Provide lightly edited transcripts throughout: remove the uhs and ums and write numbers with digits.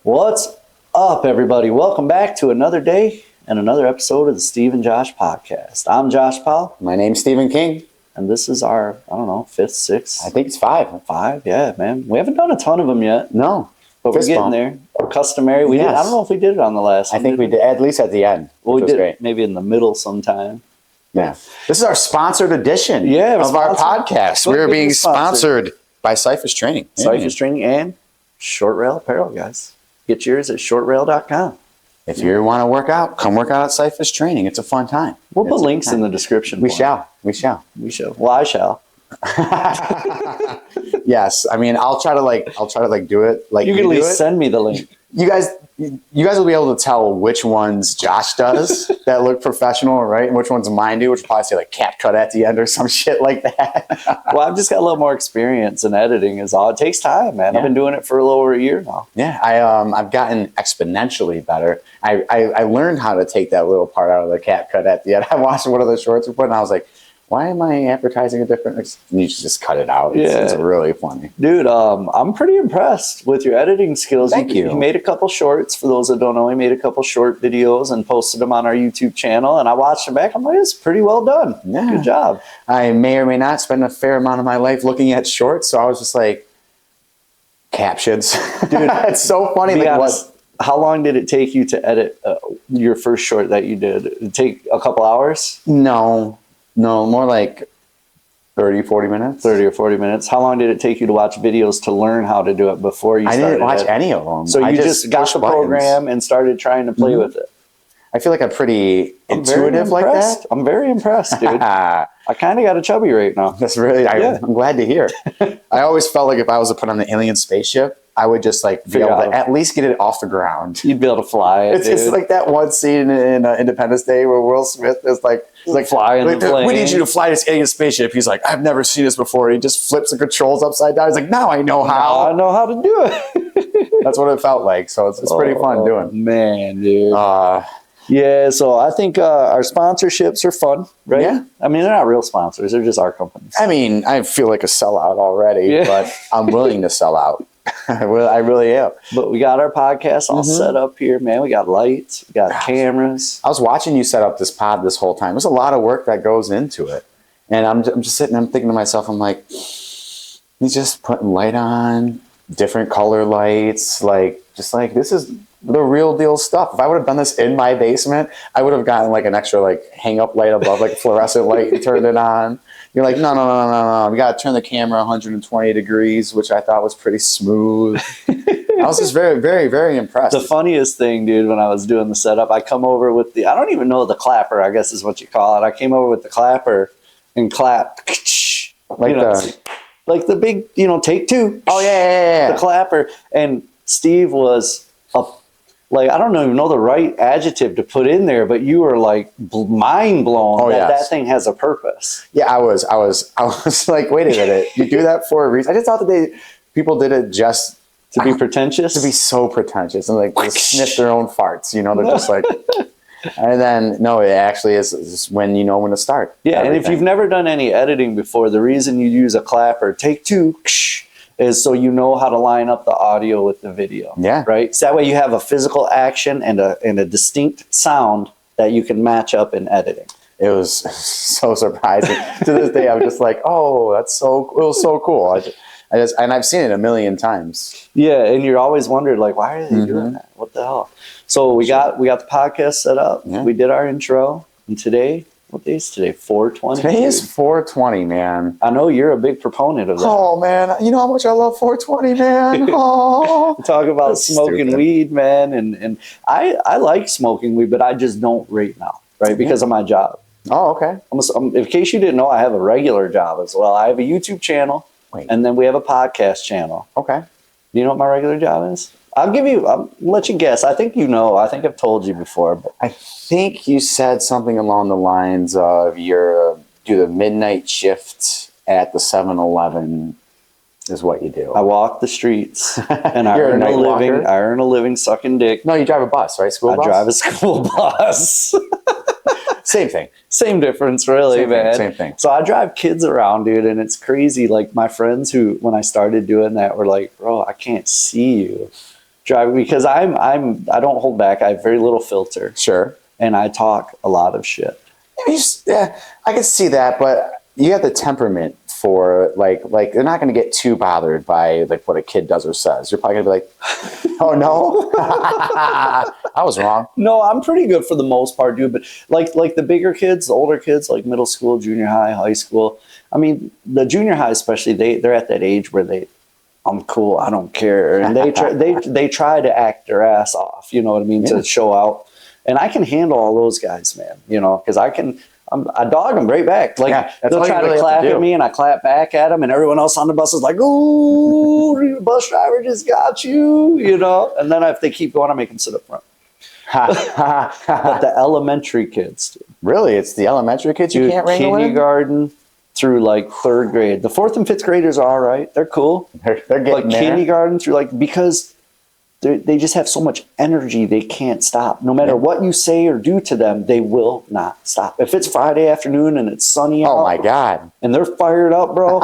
What's up, everybody? Welcome back to another day and another episode of the Steve and Josh podcast. I'm Josh Powell. My name's Stephen King. And this is our, fifth, sixth? I think it's five. Five, yeah, man. We haven't done a ton of them yet. No. But we're getting there. Customary. We did. I don't know if we did it on the last one. I think we did, at least at the end. Well, we did great. Maybe in the middle sometime. Yeah. This is our sponsored edition of our podcast. We're being sponsored by Syphus Training. Syphus Training and Short Rail Apparel, guys. Get yours at shortrail.com. If you want to work out, come work out at Syphus Training. It's a fun time. We'll put links in the description. We shall. Well, I shall. Yes. I mean, I'll try to do it like you can at least send me the link. You guys will be able to tell which ones Josh does that look professional, right? And which ones mine do, which will probably say like cat cut at the end or some shit like that. Well, I've just got a little more experience in editing is all. It takes time, man. Yeah. I've been doing it for a little over a year now. Yeah, I've gotten exponentially better. I learned how to take that little part out of the cat cut at the end. I watched one of the shorts we put and I was like, why am I advertising a different? And you just cut it out. It's really funny. Dude, I'm pretty impressed with your editing skills. Thank you. You made a couple shorts. For those that don't know, he made a couple short videos and posted them on our YouTube channel. And I watched them back. I'm like, it's pretty well done. Yeah. Good job. I may or may not spend a fair amount of my life looking at shorts. So I was just like, captions. Dude, it's so funny. Like, honest, how long did it take you to edit your first short that you did? Did it take a couple hours? No, more like 30, 40 minutes. 30 or 40 minutes. How long did it take you to watch videos to learn how to do it before you started? I didn't watch any of them. So you just got the program and started trying to play with it. I feel like I'm pretty intuitive like that. I'm very impressed, dude. I kind of got a chubby right now. That's really, I'm glad to hear. I always felt like if I was to put on the alien spaceship, I would just like be able to at least get it off the ground. You'd be able to fly it. It's like that one scene in Independence Day where Will Smith is like flying the plane. We need you to fly this alien spaceship. He's like, I've never seen this before. He just flips the controls upside down. He's like, now I know how. Now I know how to do it. That's what it felt like. So it's pretty fun doing. Man, dude. Yeah, so I think our sponsorships are fun, right? Yeah. I mean, they're not real sponsors. They're just our companies. I mean, I feel like a sellout already, but I'm willing to sell out. I really am. But we got our podcast all set up here, man. We got lights. We got cameras. I was watching you set up this pod this whole time. There's a lot of work that goes into it. And I'm just sitting there thinking to myself, I'm like, he's just putting light on, different color lights, just like this is the real deal stuff. If I would have done this in my basement, I would have gotten like an extra like hang up light above, like a fluorescent light and turned it on. You're like, no. We got to turn the camera 120 degrees, which I thought was pretty smooth. I was just very, very, very impressed. The funniest thing, dude, when I was doing the setup, I come over with I don't even know the clapper, I guess is what you call it. I came over with the clapper and clapped. Like the big, take two. Oh, yeah. The clapper. And Steve was I don't even know the right adjective to put in there, but you were like mind blown that thing has a purpose. Yeah, I was like, wait a minute, you do that for a reason? I just thought that people did it just to be pretentious, to be so pretentious and like just sniff their own farts. They're just like, and then no, it actually is when you know when to start. Yeah, everything. And if you've never done any editing before, the reason you use a clapper, take two. Is so you know how to line up the audio with the video. Yeah. Right? So that way you have a physical action and a distinct sound that you can match up in editing. It was so surprising. To this day, I'm just like, oh, it was so cool. And I've seen it a million times. Yeah, and you're always wondering, like, why are they doing that? What the hell? So we got the podcast set up. Yeah. We did our intro. And today, what day is today? 4/20? Today is 4/20, man. I know you're a big proponent of that. Oh, man. You know how much I love 4/20, man? Oh. Talk about smoking weed, man. And I like smoking weed, but I just don't right now, right? Because of my job. Oh, okay. In case you didn't know, I have a regular job as well. I have a YouTube channel, and then we have a podcast channel. Okay. Do you know what my regular job is? I'll let you guess. I think I think I've told you before. But I think you said something along the lines of do the midnight shift at the 7-Eleven is what you do. I walk the streets and I earn a living. I earn a living sucking dick. No, you drive a bus, right? School bus? I drive a school bus. Same thing. Same difference, really, man. Same thing. So I drive kids around, dude, and it's crazy. Like my friends who, when I started doing that, were like, bro, I can't see you. driving because I don't hold back. I have very little filter. Sure. And I talk a lot of shit. Yeah, I can see that, but you have the temperament for like they're not going to get too bothered by like what a kid does or says. You're probably going to be like, "Oh no, I was wrong." No, I'm pretty good for the most part, dude. But like the bigger kids, the older kids, like middle school, junior high, high school. I mean, the junior high especially, they're at that age where I'm cool, I don't care, and they try to act their ass off. You know what I mean, to show out. And I can handle all those guys, man. You know, because I dog them right back. Like they'll try to clap at me, and I clap back at them, and everyone else on the bus is like, "Ooh, the bus driver just got you," you know. And then if they keep going, I make them sit up front. But the elementary kids, dude. Really, it's the elementary kids you can't wrangle in? Kindergarten through like third grade. The fourth and fifth graders are all right. They're cool. They're getting like there. Kindergarten through because they just have so much energy, they can't stop. No matter what you say or do to them, they will not stop. If it's Friday afternoon and it's sunny out, oh my God, and they're fired up, bro,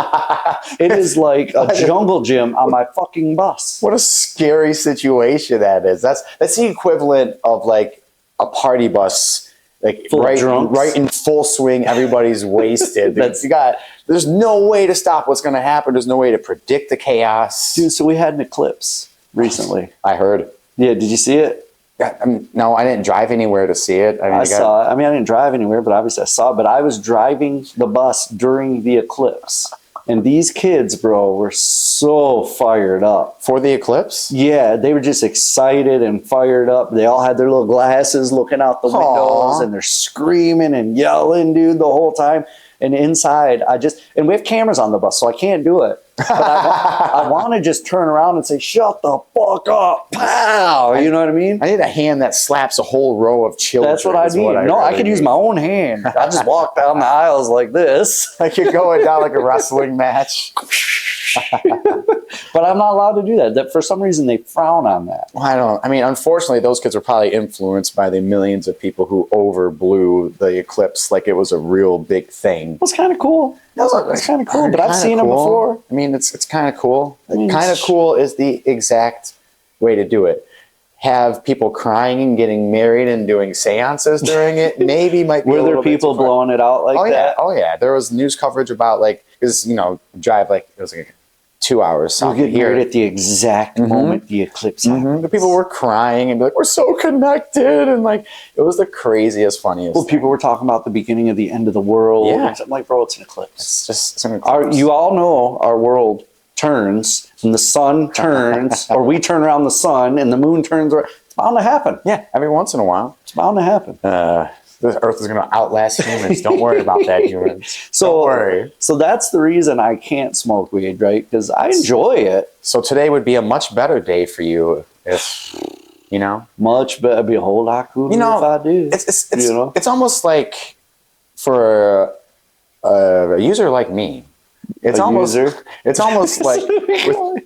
it is like a jungle gym on my fucking bus. What a scary situation that is. That's the equivalent of like a party bus, like right in full swing. Everybody's wasted. There's no way to stop what's going to happen. There's no way to predict the chaos. Dude, so we had an eclipse recently. I heard. Yeah, did you see it? No, I didn't drive anywhere to see it. I saw it. I mean, I didn't drive anywhere, but obviously I saw it. But I was driving the bus during the eclipse. And these kids, bro, were so fired up. For the eclipse? Yeah, they were just excited and fired up. They all had their little glasses looking out the windows, and they're screaming and yelling, dude, the whole time. And inside, and we have cameras on the bus, so I can't do it. But I want to just turn around and say, "Shut the fuck up!" Pow! You know what I mean? I need a hand that slaps a whole row of children. That's what I need. I could use my own hand. I just walk down the aisles like this. Like you're going down like a wrestling match. But I'm not allowed to do that. That for some reason they frown on that. Well, I mean, unfortunately, those kids were probably influenced by the millions of people who overblew the eclipse like it was a real big thing. It was kind of cool. It's kind of cool, but I've seen them before. I mean, it's kind of cool. Kind of cool is the exact way to do it. Have people crying and getting married and doing seances during it. Maybe might be. Were there people blowing it out like that? Oh yeah. There was news coverage about because drive it was like 2 hours. So get married at the exact moment the eclipse happened. The people were crying and be like, "We're so connected," and like it was the craziest, funniest. Well, people were talking about the beginning of the end of the world. Yeah, I'm like, bro, it's an eclipse. It's an eclipse. You all know our world turns and the sun turns, or we turn around the sun and the moon turns around. It's bound to happen. Yeah, every once in a while, it's bound to happen. The Earth is going to outlast humans. Don't worry about that, humans. Don't worry. So that's the reason I can't smoke weed, right? Because I enjoy it. So today would be a much better day for you if, Much better. It'd be a whole lot cooler if I did. It's almost like for a user like me. It's almost like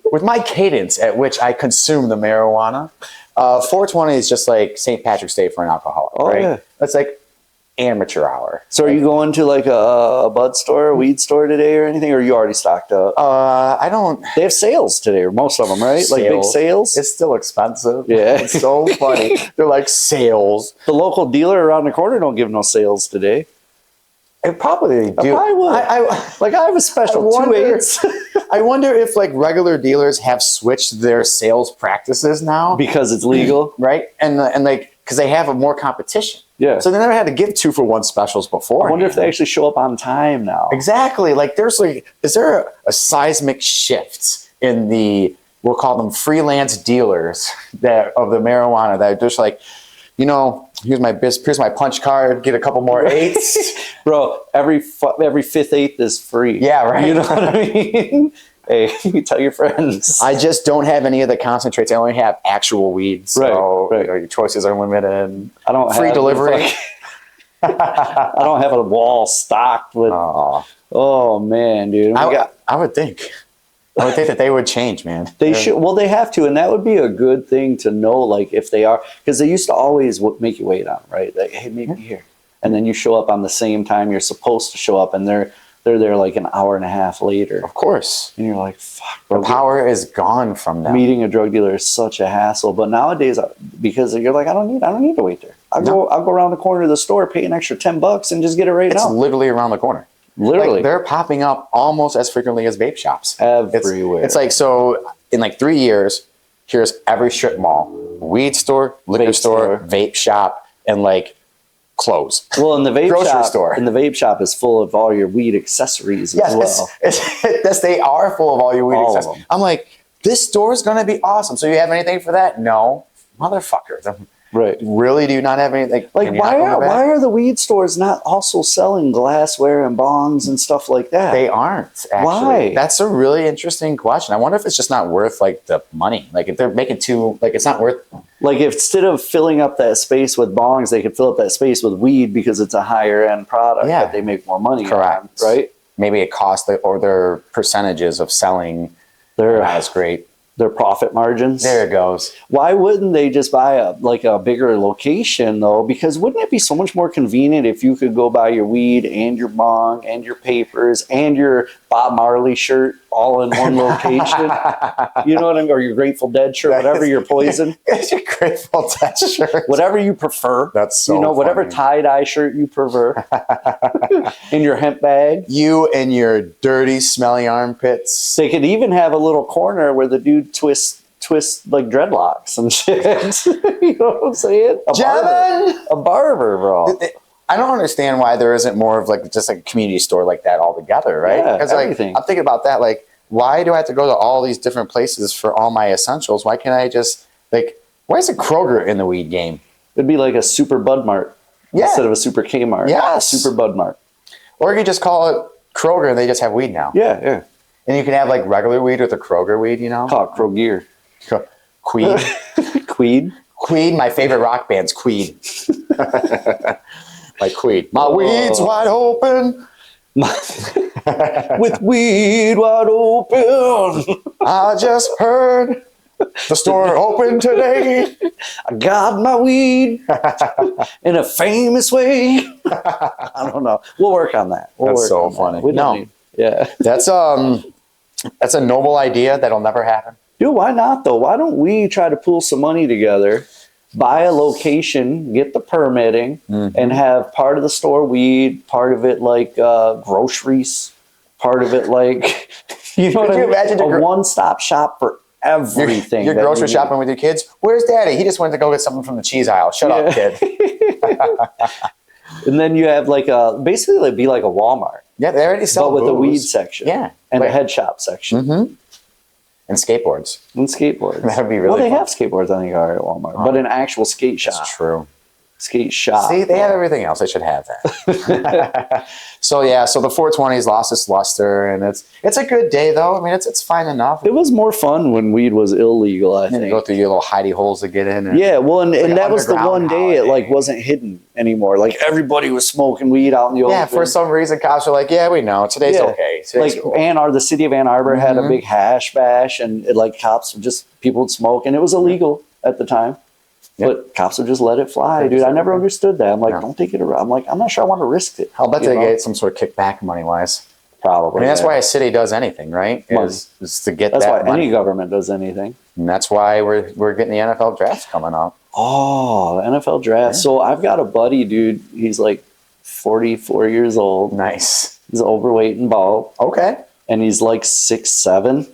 with my cadence at which I consume the marijuana. 420 is just like St. Patrick's Day for an alcoholic, right? Yeah. That's like amateur hour. So are you going to like a bud store, a weed store today or anything, or are you already stocked up? I don't. They have sales today, or most of them, right? Like big sales? It's still expensive. Yeah. It's so funny. They're like sales. The local dealer around the corner don't give no sales today. It probably do. I probably would. I have a special 2/8. I wonder if like regular dealers have switched their sales practices now because it's legal, right? And because they have more competition. Yeah. So they never had to give 2-for-1 specials before. I wonder if they actually show up on time now. Exactly. Like is there a seismic shift in we'll call them freelance dealers of the marijuana that are just like, here's my punch card, get a couple more 8s. Bro, every 5th 8th is free. Yeah, right. You know what I mean? Hey, you tell your friends. I just don't have any of the concentrates. I only have actual weed. So your choices are limited. I don't have free delivery. I don't have a wall stocked with. Oh man, dude. I would think. that they would change, man. They should. Well, they have to, and that would be a good thing to know. Like if they are, because they used to always make you wait on, right? Like, hey, meet me here, and then you show up on the same time you're supposed to show up, and they're they're there like an hour and a half later. Of course. And you're like, fuck, The bro. power is gone from them. Meeting a drug dealer is such a hassle. But nowadays, because you're like, I don't need to wait there. I'll go around the corner of the store, pay an extra $10 and just get it right It's now. literally around the corner. Literally. Like, they're popping up almost as frequently as vape shops. Everywhere. It's like, so in like 3 years, here's every strip mall, weed store, liquor store, vape shop, and like clothes. Well, in the vape grocery shop, store. And the vape shop is full of all your weed accessories as well. Yes, they are full of all your weed All of accessories. them. I'm like, this store is going to be awesome. So you have anything for that? No. Motherfuckers. Right. Really, do you not have anything? Like, why are the weed stores not also selling glassware and bongs and stuff like that? They aren't, actually. Why? That's a really interesting question. I wonder if it's just not worth, like, the money. Like, if they're making too, like, it's not worth... Like, if instead of filling up that space with bongs, they could fill up that space with weed because it's a higher-end product that they make more money Correct. on, right? Maybe it costs, or their percentages of selling They're not as great. Their profit margins. There it goes. Why wouldn't they just buy a bigger location though? Because wouldn't it be so much more convenient if you could go buy your weed and your bong and your papers and your Bob Marley shirt all in one location? You know what I mean? Or your Grateful Dead shirt, whatever your poison. It's your Grateful Dead shirt. Whatever you prefer. That's so whatever funny. tie-dye shirt you prefer. In your hemp bag. You and your dirty, smelly armpits. They could even have a little corner where the dude twists like dreadlocks and shit. You know what I'm saying? A barber, bro. I don't understand why there isn't more of like just like a community store like that altogether, right? Yeah, Because like everything. I'm thinking about that, like why do I have to go to all these different places for all my essentials? Why can't I just like why is a Kroger in the weed game? It'd be like a Super Bud Mart instead of a Super Kmart. Yes. Super Bud Mart. Or you just call it Kroger and they just have weed now. Yeah, yeah. And you can have like regular weed with the Kroger weed, you know? Call it Kroger. Queed. Queed. Queed, my favorite rock band's Queed. Like Queed. My weed's wide open. With weed wide open. I just heard the store open today. I got my weed in a famous way. I don't know. We'll work on that. That's so funny. Yeah. That's a noble idea that'll never happen. Dude, why not though? Why don't we try to pool some money together, buy a location, get the permitting, and have part of the store weed, part of it like groceries, part of it like you know what I mean? Imagine a one-stop shop for everything. You're grocery shopping with your kids. Where's Daddy? He just went to go get something from the cheese aisle. Shut up, kid. And then you have like basically it'd be like a Walmart. Yeah, they already sell but with booze. a weed section. Yeah, and a head shop section. And skateboards. And skateboards. That'd be really well, they fun. have skateboards, I think, are at Walmart, but an actual skate shop. That's true. Skate shop. See, they have everything else. They should have that. So the 420's lost its luster, and it's a good day though. I mean, it's fine enough. It was more fun when weed was illegal, I You think. go through your little hidey holes to get in. Yeah, well, and that was the underground one day it holiday. like wasn't hidden anymore. Like everybody was smoking weed out in the open. Yeah, for some reason, cops are like, "Yeah, we know today's okay." Today's Like cool. the city of Ann Arbor had a big hash bash, and people would smoke, and it was illegal at the time. Yep. But cops would just let it fly, dude. I never understood that. I'm like, don't take it around. I'm like, I'm not sure I want to risk it. I'll bet they get some sort of kickback money wise. Probably. I mean, that's yeah. why a city does anything, right? Money. Is to get That's that why money. any government does anything. And that's why we're getting the NFL draft coming up. Oh, the NFL draft. Yeah. So I've got a buddy, dude. He's like 44 years old. Nice. He's overweight and bald. Okay. And he's like 6'7".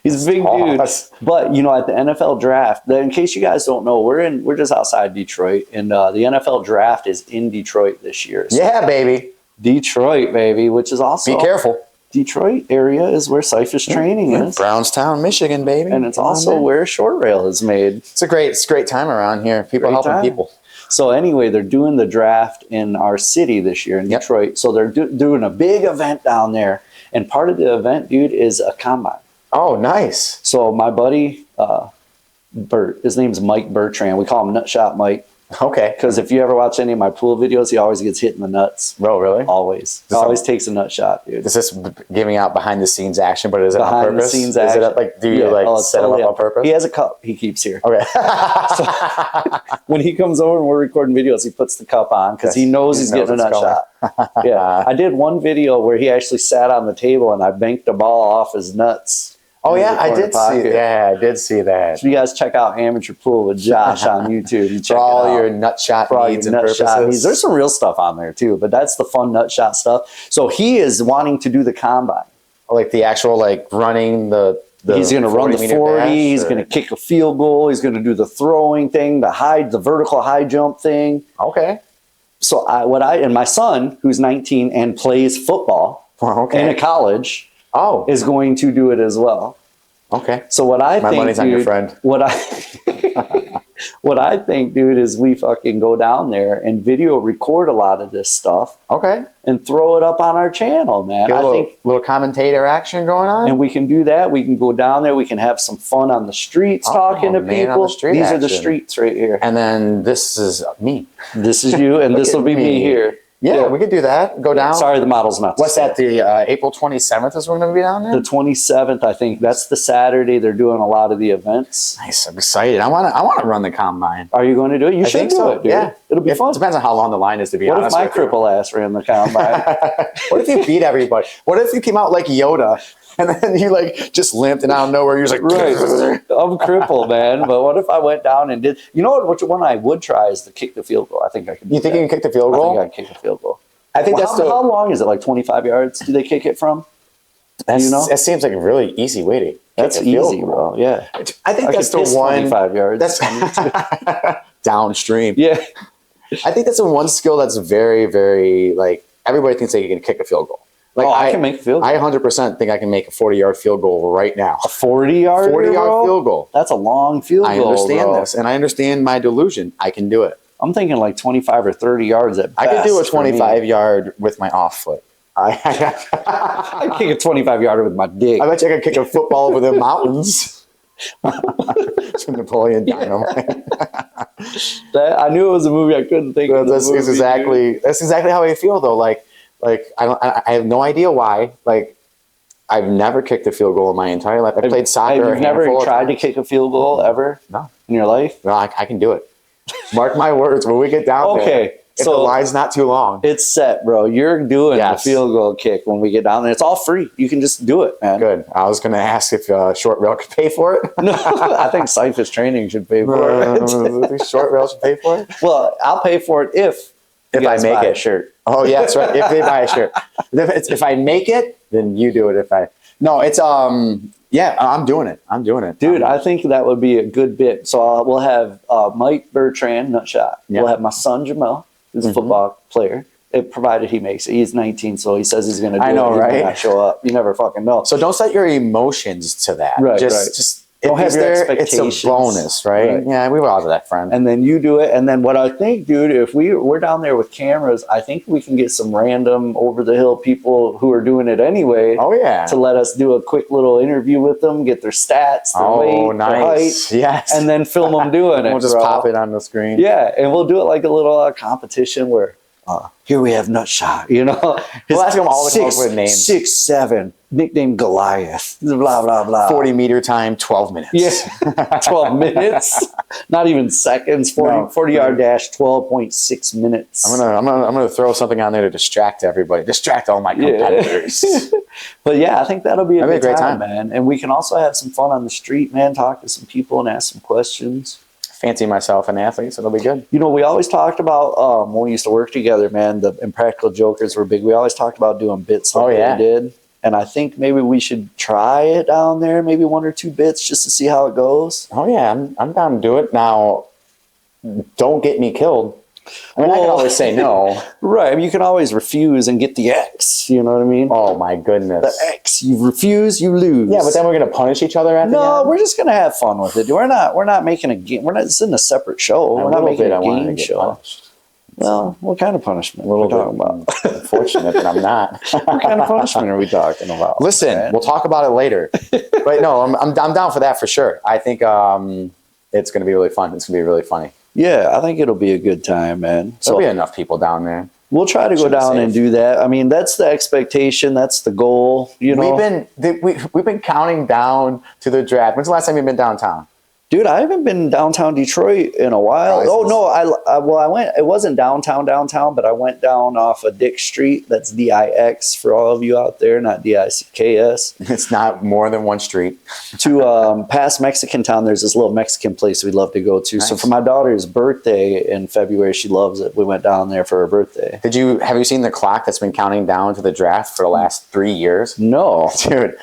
He's a big dude. But you know, at the NFL draft, in case you guys don't know, we're just outside Detroit, and the NFL draft is in Detroit this year. So Yeah, baby. Detroit, baby, which is also Be careful. Detroit area is where Syphus Training is, Brownstown, Michigan, baby. and it's also where short rail is made. It's a great time around here. People Great helping time. people. So anyway, they're doing the draft in our city this year in Detroit. So they're doing a big event down there, and part of the event, dude, is a combine. Oh, nice. So my buddy, Bert, his name's Mike Bertrand. We call him Nutshot Mike. Okay. Because if you ever watch any of my pool videos, he always gets hit in the nuts. Bro, really? Always. Always takes a nut shot, dude. Is this giving out behind the scenes action, but is it on Behind the purpose? scenes Is action. it like, do you set him up on purpose? He has a cup he keeps here. Okay. So when he comes over and we're recording videos, he puts the cup on because he knows he's getting a nut shot. Yeah. I did one video where he actually sat on the table and I banked the ball off his nuts. Oh yeah, I did see that. So you guys check out Amateur Pool with Josh on YouTube. For all your nut shot needs and purposes. There's some real stuff on there too, but that's the fun nut shot stuff. So he is wanting to do the combine. Like the actual running the he's going to run the 40. He's going to kick a field goal. He's going to do the throwing thing, the vertical high jump thing. Okay. So and my son, who's 19 and plays football in a college, is going to do it as well. Okay. So what I think, my money's on your friend. What I think, dude, is we fucking go down there and video record a lot of this stuff. Okay. And throw it up on our channel, man. Get a little commentator action going on. And we can do that. We can go down there. We can have some fun on the streets talking to people. These are the streets right here. And then this is me. This is you, and this will be me here. Yeah, we could do that. Go down. Sorry, the model's not. What's that? The April 27th is when we're going to be down there? The 27th, I think. That's the Saturday. They're doing a lot of the events. Nice. I'm excited. I want to run the combine. Are you going to do it? You should do it, dude. Yeah. It'll be fun. It depends on how long the line is, to be honest. What if my cripple ass ran the combine? What if you beat everybody? What if you came out like Yoda? And then you just limped and out of nowhere you're just like, right. I'm crippled, man. But what if I went down and did, which one I would try is to kick the field goal. I think I could do You think you can kick the field goal? I think I can kick the field goal. I think how long is it? Like 25 yards? Do they kick it from? That seems like a really easy way to That's easy, bro. Yeah. I think that's the one. 25 yards. That's downstream. Yeah. I think that's the one skill that's very, very, everybody thinks they can kick a field goal. I can make a field goal. I 100% think I can make a 40-yard field goal right now. A 40-yard? 40-yard field goal. That's a long field goal. I understand this, and I understand my delusion. I can do it. I'm thinking like 25 or 30 yards at best. I could do a 25-yard with my off foot. I kick a 25-yarder with my dick. I bet you I could kick a football over the mountains. It's Napoleon Dynamite. I knew it was a movie. I couldn't think of that's exactly how I feel though. I have no idea why. I've never kicked a field goal in my entire life. I played soccer. You've never tried to kick a field goal ever? No. In your life? No, I can do it. Mark my words. When we get down there, if the line's not too long, it's set, bro. You're doing the field goal kick when we get down there. It's all free. You can just do it, man. Good. I was going to ask if Short Rail could pay for it. No, I think Syphus Training should pay for it. Short Rail should pay for it? Well, I'll pay for it if I make a shirt. Oh, yeah, that's right. If they buy a shirt. If I make it, then you do it. No, it's yeah, I'm doing it. Dude, I think that would be a good bit. So we'll have Mike Bertrand, Nutshot. Yep. We'll have my son, Jamel, who's a football player, provided he makes it. He's 19, so he says he's going to do it. I know, right? He might not show up. You never fucking know. So don't set your emotions to that. Right, just don't have your expectations. It's a bonus, right? Yeah, we were all that, friend. And then you do it. And then what I think, dude, if we're down there with cameras, I think we can get some random over-the-hill people who are doing it anyway. Oh, yeah. To let us do a quick little interview with them, get their stats, their weight, nice. their height. Yes. And then film them doing it. We'll just pop it on the screen. Yeah, and we'll do it like a little competition where here we have Nutshot, We'll ask them all the with names. 6'7", nickname Goliath, blah, blah, blah. 40-meter time, 12 minutes. Yeah, 12 minutes. Not even seconds. 40-yard dash, 12.6 minutes. I'm gonna throw something on there to distract everybody. Distract all my competitors. Yeah. But yeah, I think that'll be a great time, man. And we can also have some fun on the street, man. Talk to some people and ask some questions. Fancy myself an athlete, so it'll be good. We always talked about when we used to work together, man, the Impractical Jokers were big. We always talked about doing bits like they did. And I think maybe we should try it down there, maybe 1 or 2 bits just to see how it goes. Oh, yeah, I'm down to do it. Now, don't get me killed. I can always say no. Right. You can always refuse and get the X. You know what I mean? Oh, my goodness. The X. You refuse, you lose. Yeah, but then we're going to punish each other at the end? No, we're just going to have fun with it. We're not making a game. This isn't a separate show. We're not making a game show. Punished. Well, what kind of punishment are we talking about? Unfortunate that I'm not. What kind of punishment are we talking about? Listen, we'll talk about it later. But no, I'm down for that for sure. I think it's going to be really fun. It's going to be really funny. Yeah, I think it'll be a good time, man. There'll So be enough people down there. we'll try to go Should be down and safe. do that. I mean, that's the expectation. That's the goal. You know, We've been counting down to the draft. When's the last time you've been downtown? dude, I haven't been downtown Detroit in a while. Prizes. Oh no, I went. It wasn't downtown, but I went down off of Dick Street. That's DIX for all of you out there, not DICKS. It's not more than one street. To past Mexican Town, there's this little Mexican place we love to go to. So Nice. for my daughter's birthday in February, she loves it. We went down there for her birthday. Have you seen the clock that's been counting down to the draft for the last 3 years? No, Dude,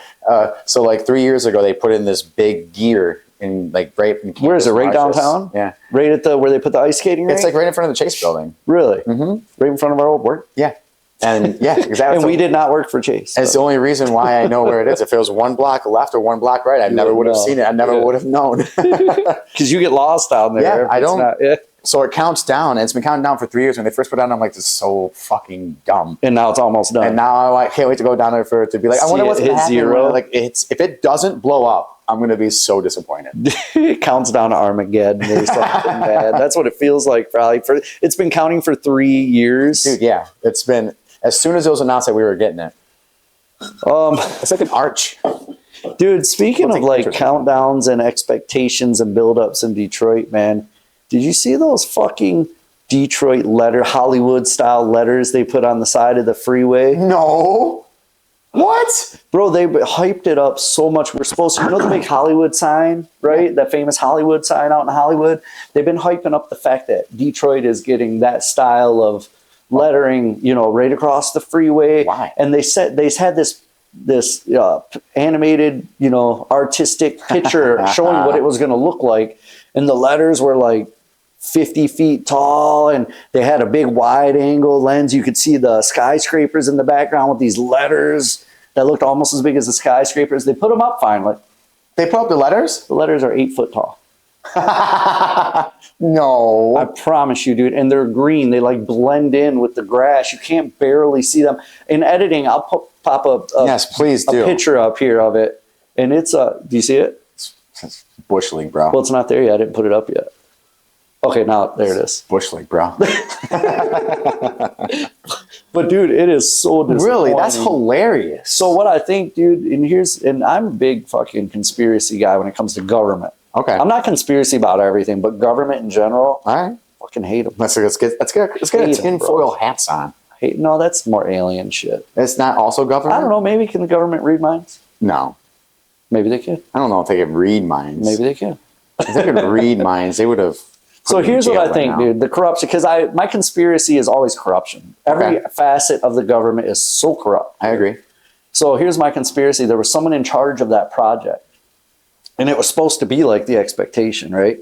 so like 3 years ago, they put in this big gear in like right in where is it? Right Campus Martius. downtown? Yeah. Right at the where they put the ice skating rink. It's like right in front of the Chase building. Really? Mm-hmm. Right in front of our old work. Yeah. And yeah, exactly. And we did not work for Chase. It's the only reason why I know where it is. If it was one block left or one block right, I never would have seen it. I never would have known. Because you get lost down there. Yeah, if I it's don't- not- yeah. So it counts down, and it's been counting down for 3 years. When they first put it on, I'm like, this is so fucking dumb. And now it's almost done. And now I can't wait to go down there for it to be like, I wonder See what's it going to hit happen. zero. Like, if it doesn't blow up, I'm going to be so disappointed. It counts down to Armageddon or something bad. That's what it feels like. Probably it's been counting for 3 years. Dude, yeah, it's been as soon as it was announced that we were getting it. It's like an arch. Dude, speaking We'll of take like pictures. countdowns and expectations and buildups in Detroit, man, did you see those fucking Detroit Hollywood style letters they put on the side of the freeway? No. What? Bro, they hyped it up so much. We're supposed to, the big Hollywood sign, right? That famous Hollywood sign out in Hollywood. They've been hyping up the fact that Detroit is getting that style of lettering, right across the freeway. Why? And they had this animated, artistic picture showing what it was going to look like, and the letters were like 50 feet tall, and they had a big wide angle lens. You could see the skyscrapers in the background with these letters that looked almost as big as the skyscrapers. They put them up finally. They put up the letters? The letters are 8 foot tall. No. I promise you, dude. And they're green. They like blend in with the grass. You can't barely see them. In editing, I'll pop a Yes, please do. picture up here of it. And it's do you see it? It's Bush League, bro. Well, it's not there yet. I didn't put it up yet. Okay, now there it is. Bush League, bro. But dude, it is so disappointing. Really? That's hilarious. So what I think, dude, and I'm a big fucking conspiracy guy when it comes to government. Okay. I'm not conspiracy about everything, but government in general, All right. fucking hate them. Let's get Hate 'em, tinfoil hats on. No, that's more alien shit. It's not also government? I don't know. Maybe can the government read minds? No. Maybe they can. I don't know if they could read minds. Maybe they can. If they could read minds, they would have. So here's what I think, dude. The corruption, because my conspiracy is always corruption. Every Okay. facet of the government is so corrupt. I agree. So here's my conspiracy. There was someone in charge of that project, and it was supposed to be like the expectation, right?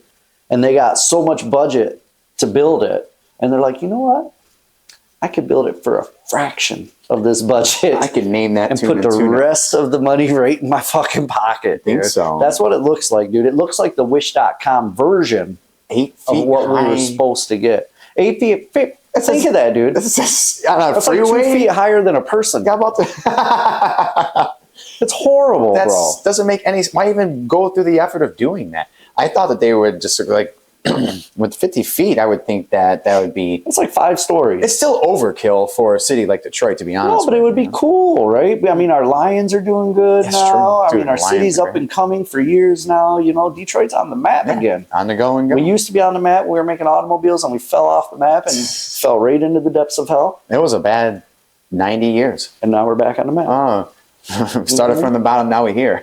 And they got so much budget to build it, and they're like, you know what? I could build it for a fraction of this budget. I could name that and tune put the and tune it. rest of the money right in my fucking pocket. Think Dude. so. That's what it looks like, dude. It looks like the Wish.com version 8 of feet what we high. were supposed to get. 8 feet. Think of that, dude. This is on a That's like freeway. 2 feet higher than a person. How about the? It's horrible, That bro. doesn't make any. Why even go through the effort of doing that? I thought that they would just like with 50 feet. I would think that would be. It's like 5 stories. It's still overkill for a city like Detroit, to be honest. No, but it would be you. cool, right? I mean, our Lions are doing good That's now. true. I Dude, mean, our the Lions city's are up great. and coming for years now. Detroit's on the map again. On the go and go. We used to be on the map. We were making automobiles, and we fell off the map and fell right into the depths of hell. It was a bad 90 years. And now we're back on the map. Oh, started from the bottom. Now we're here.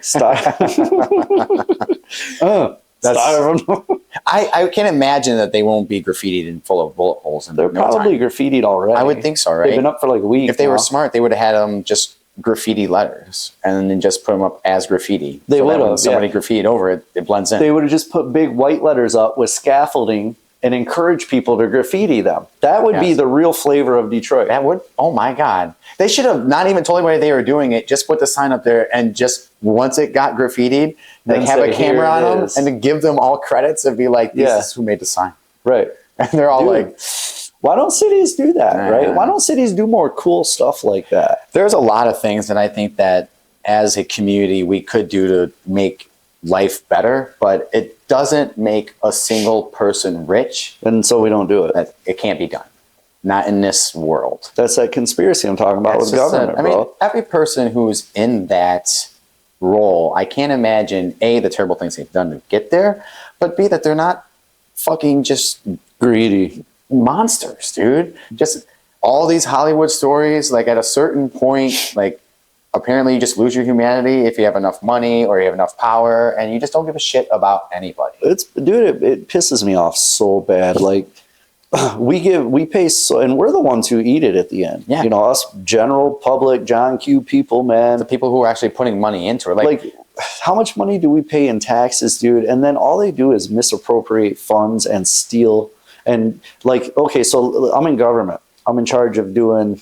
I can't imagine that they won't be graffitied and full of bullet holes. In They're no probably time. graffitied already. I would think so, right? They've been up for like a week. If they were now. smart, they would have had them just graffiti letters and then just put them up as graffiti. They So that would when have, somebody yeah. graffitied over it, it blends in. They would have just put big white letters up with scaffolding and encourage people to graffiti them. That would be Yes. the real flavor of Detroit. That would, oh my God. They should have not even told anybody they were doing it, just put the sign up there and just once it got graffitied, Then like have say, a camera "Here it on them is." and to give them all credits and be like, this Yeah. is who made the sign. Right. And they're all Dude. like, Why don't cities do that, Nah. right? Why don't cities do more cool stuff like that? there's a lot of things that I think that as a community we could do to make life better, but doesn't make a single person rich, And so we don't do it. it can't be done. Not in this world. That's that conspiracy I'm talking about with government, I mean, bro. every person who's in that role, I can't imagine, A, the terrible things they've done to get there, but B, that they're not fucking just Greedy. monsters, dude. Just all these Hollywood stories, like at a certain point, like apparently you just lose your humanity if you have enough money or you have enough power, and you just don't give a shit about anybody. It pisses me off so bad. Like, we pay so, and we're the ones who eat it at the end. Yeah. You know, us general public, John Q people, man. The people who are actually putting money into it, Like, how much money do we pay in taxes, dude? And then all they do is misappropriate funds and steal. And like, okay, so I'm in government. I'm in charge of doing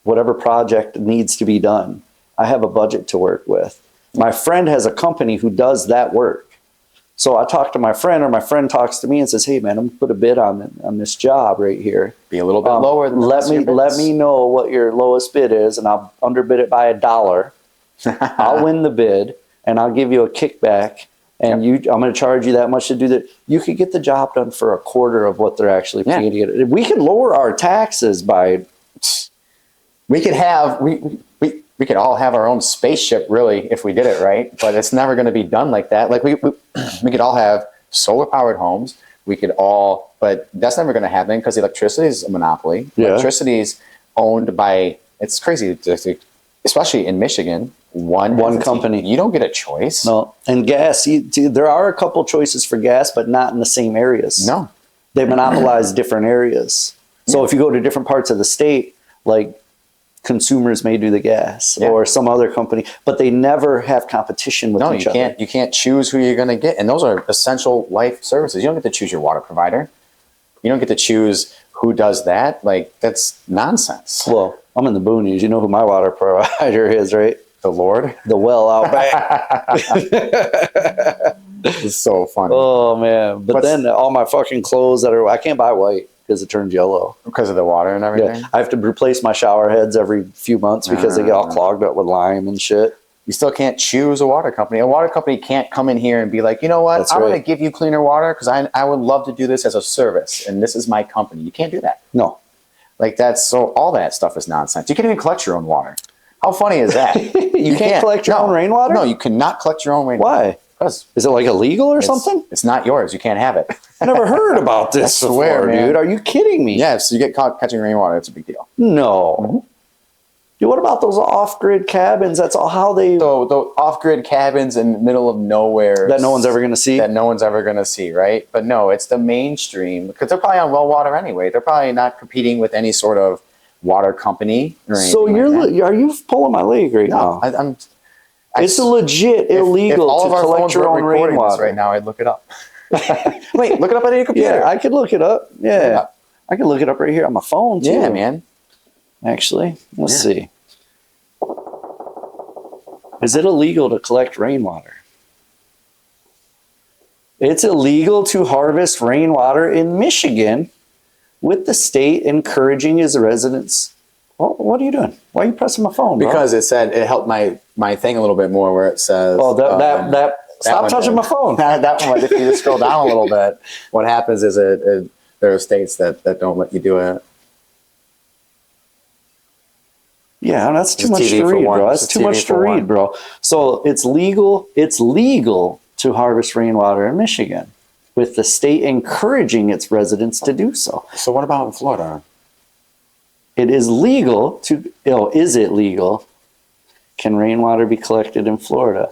whatever project needs to be done. I have a budget to work with. My friend has a company who does that work. So I talk to my friend, or my friend talks to me and says, "Hey, man, I'm gonna put a bid on this job right here. be a little bit lower than the rest of your Let bids." me know what your lowest bid is, and I'll underbid it by $1. I'll win the bid, and I'll give you a kickback. And I'm going to charge you that much to do that. You could get the job done for a quarter of what they're actually paying to get it. We could lower our taxes by. We could have we could all have our own spaceship, really, if we did it right. But it's never going to be done like that. Like we could all have solar powered homes. We could all, but that's never going to happen because electricity is a monopoly. Yeah. Electricity is owned by. It's crazy, especially in Michigan. One entity. Company. You don't get a choice. No, and gas. There are a couple choices for gas, but not in the same areas. No, they monopolize different areas. So if you go to different parts of the state, like consumers may do the gas or some other company, but they never have competition with each other. You can't choose who you're going to get, and those are essential life services. You don't get to choose your water provider. You don't get to choose who does that. Like, that's nonsense. Well, I'm in the boonies. You know who my water provider is, right? The Lord, the well out back. It's so funny. Oh man! But then all my fucking clothes I can't buy white because it turns yellow because of the water and everything. Yeah, I have to replace my shower heads every few months because they get all clogged up with lime and shit. You still can't choose a water company. A water company can't come in here and be like, you know what? I'm going to give you cleaner water because I would love to do this as a service, and this is my company. You can't do that. No, like all that stuff is nonsense. You can't even collect your own water. How funny is that? you can't collect your own rainwater? No, you cannot collect your own rainwater. Why? Because is it like illegal or something? It's not yours. You can't have it. I never heard about this before, dude. Are you kidding me? Yeah, so you get caught catching rainwater. It's a big deal. No. Mm-hmm. Dude, what about those off-grid cabins? That's all how they... So the off-grid cabins in the middle of nowhere. That no one's ever going to see? That no one's ever going to see, right? But no, it's the mainstream. Because they're probably on well water anyway. They're probably not competing with any sort of water company or anything. So are you pulling my leg right now? It's legit illegal to collect your own rainwater. Right now, I'd look it up. Wait, look it up on your computer. Yeah, I could look it up. Yeah, I could look it up right here on my phone too. Yeah, man. Actually, let's see. Is it illegal to collect rainwater? It's illegal to harvest rainwater in Michigan, with the state encouraging its residents. Well, what are you doing? Why are you pressing my phone, bro? Because it helped my thing a little bit more where it says... Oh, stop touching my phone. That one, if you just scroll down a little bit, what happens is there are states that don't let you do it. Yeah, that's too much to read, bro. That's too much to read, bro. So it's legal to harvest rainwater in Michigan, with the state encouraging its residents to do so. So what about in Florida? It is legal to... is it legal? Can rainwater be collected in Florida?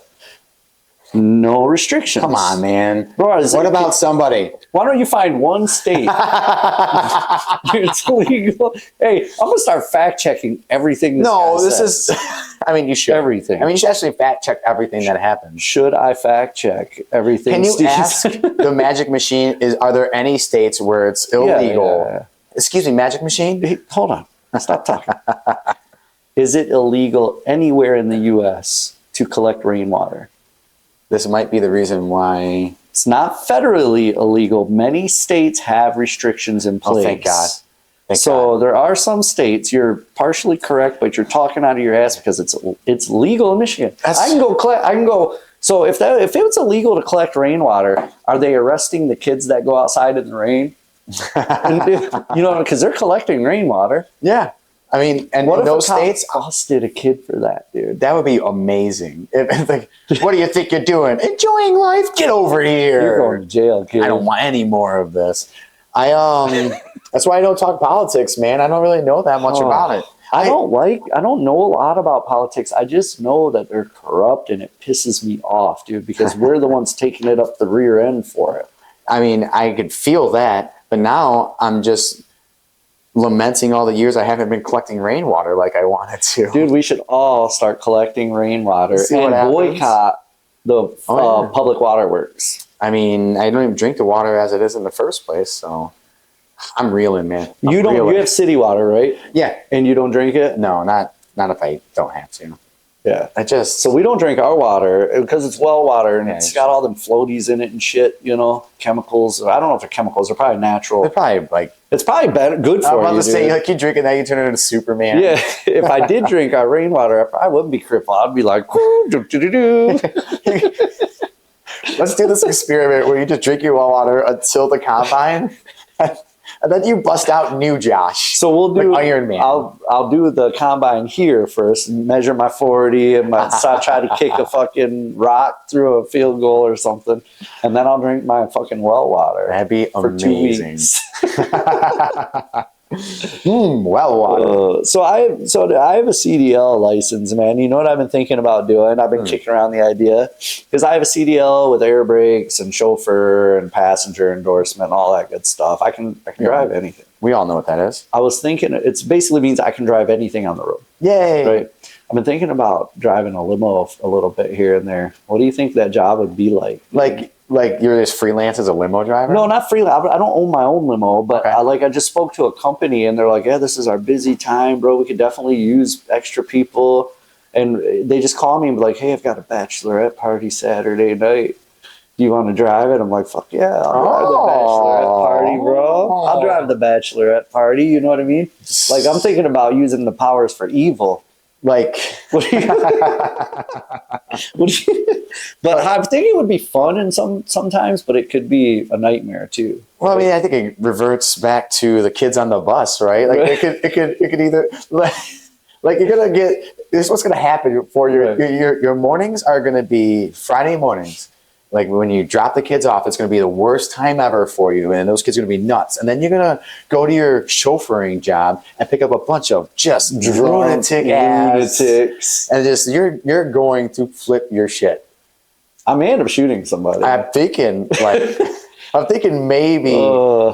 No restrictions. Come on, man. Bro, what about somebody? Why don't you find one state? It's illegal. Hey, I'm going to start fact-checking everything this guy says. I mean, you should. Everything. I mean, you should actually fact-check everything that happens. Should I fact-check everything? Can you ask the Magic Machine, are there any states where it's illegal? Yeah. Excuse me, Magic Machine? Hey, hold on. Stop talking. Is it illegal anywhere in the U.S. to collect rainwater? This might be the reason why. It's not federally illegal. Many states have restrictions in place. Oh, thank God. There are some states, you're partially correct, but you're talking out of your ass because it's legal in Michigan. I can go So if it was illegal to collect rainwater, are they arresting the kids that go outside in the rain? Because they're collecting rainwater. Yeah. I mean, and What in if those states, busted a kid for that, dude? that would be amazing. Like, what do you think you're doing? Enjoying life? Get over here. You're going to jail, kid. I don't want any more of this. That's why I don't talk politics, man. I don't really know that much about it. I don't know a lot about politics. I just know that they're corrupt, and it pisses me off, dude, because we're the ones taking it up the rear end for it. I mean, I could feel that, but now I'm just lamenting all the years I haven't been collecting rainwater like I wanted to. Dude, we should all start collecting rainwater and boycott the public waterworks. I mean, I don't even drink the water as it is in the first place, so I'm reeling, man. You have city water, right? Yeah. And you don't drink it? No, not if I don't have to. Yeah. So we don't drink our water because it's well water and it's got all them floaties in it and shit, chemicals. I don't know if they're chemicals. They're probably natural. They're probably it's probably good for you. I'm about to say, like, you drink it, now you turn into Superman. Yeah. If I did drink our rainwater, I wouldn't be crippled. I'd be like, do. Let's do this experiment where you just drink your well water until the combine. And then you bust out new Josh. So we'll do like Iron Man. I'll do the combine here first and measure my 40 and try to kick a fucking rock through a field goal or something. And then I'll drink my fucking well water. That'd be for amazing. 2 weeks. Well water. So I have a CDL license, man. You know what I've been thinking about doing? I've been kicking around the idea because I have a CDL with air brakes and chauffeur and passenger endorsement and all that good stuff. I can drive anything. We all know what that is. I was thinking it basically means I can drive anything on the road. Yay! Right. I've been thinking about driving a limo a little bit here and there. What do you think that job would be like? Like you're just freelance as a limo driver? No, not freelance. I don't own my own limo, but okay. I just spoke to a company and they're like, yeah, this is our busy time, bro. We could definitely use extra people. And they just call me and be like, hey, I've got a bachelorette party Saturday night. Do you want to drive it? I'm like, fuck yeah, I'll drive the bachelorette party, bro. I'll drive the bachelorette party. You know what I mean? Like, I'm thinking about using the powers for evil. Like, but I'm thinking it would be fun in sometimes, but it could be a nightmare too. Well, I mean, I think it reverts back to the kids on the bus, right? Like it could either like you're gonna get this. What's gonna happen for your mornings are gonna be Friday mornings. Like when you drop the kids off, it's going to be the worst time ever for you. And those kids are going to be nuts. And then you're going to go to your chauffeuring job and pick up a bunch of just lunatic lunatics. And just, you're going to flip your shit. I may end up shooting somebody. I'm thinking maybe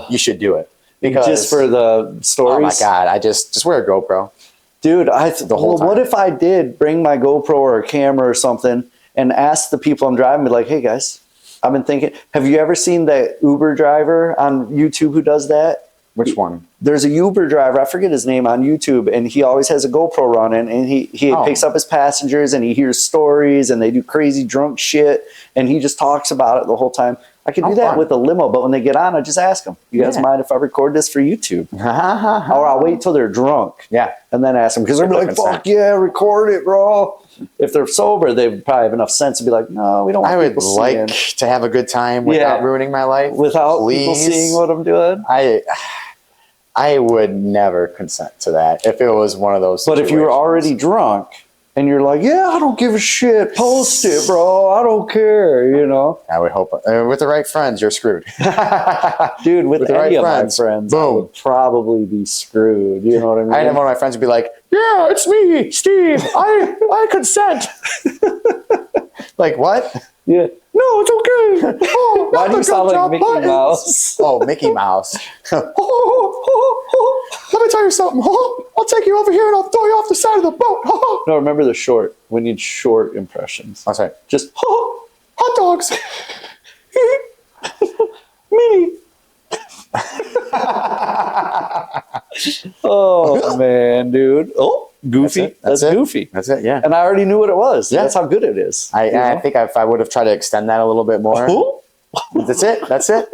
you should do it. Because just for the stories. Oh my God. I just wear a GoPro. Dude, what if I did bring my GoPro or a camera or something and ask the people I'm driving, be like, hey guys, I've been thinking, have you ever seen that Uber driver on YouTube who does that? Which one? There's a Uber driver, I forget his name, on YouTube, and he always has a GoPro running, and he picks up his passengers, and he hears stories, and they do crazy drunk shit, and he just talks about it the whole time. I could do that with a limo, but when they get on, I just ask them, you guys mind if I record this for YouTube? Or I'll wait till they're drunk. Yeah. And then ask them, because they're like, fuck yeah, record it, bro. If they're sober, they probably have enough sense to be like, no, we don't want people seeing. I would like to have a good time without ruining my life. Without people seeing what I'm doing. I would never consent to that if it was one of those situations. But if you were already drunk and you're like, yeah, I don't give a shit, post it, bro, I don't care, I would hope. With the right friends, you're screwed. Dude, with the right friends, I would probably be screwed. You know what I mean? I had one of my friends would be like, yeah, it's me, Steve. I consent. Like, what? Yeah. No, it's okay. Oh, why do you sound like Mickey Mouse? Oh, Mickey Mouse. Let me tell you something. I'll take you over here and I'll throw you off the side of the boat. No, remember the short. We need short impressions. I'm sorry. Just hot dogs. Me. Oh man, dude. Oh, Goofy. That's Goofy. That's it. Yeah. And I already knew what it was. Yeah. That's how good it is. I think if I would have tried to extend that a little bit more. That's it.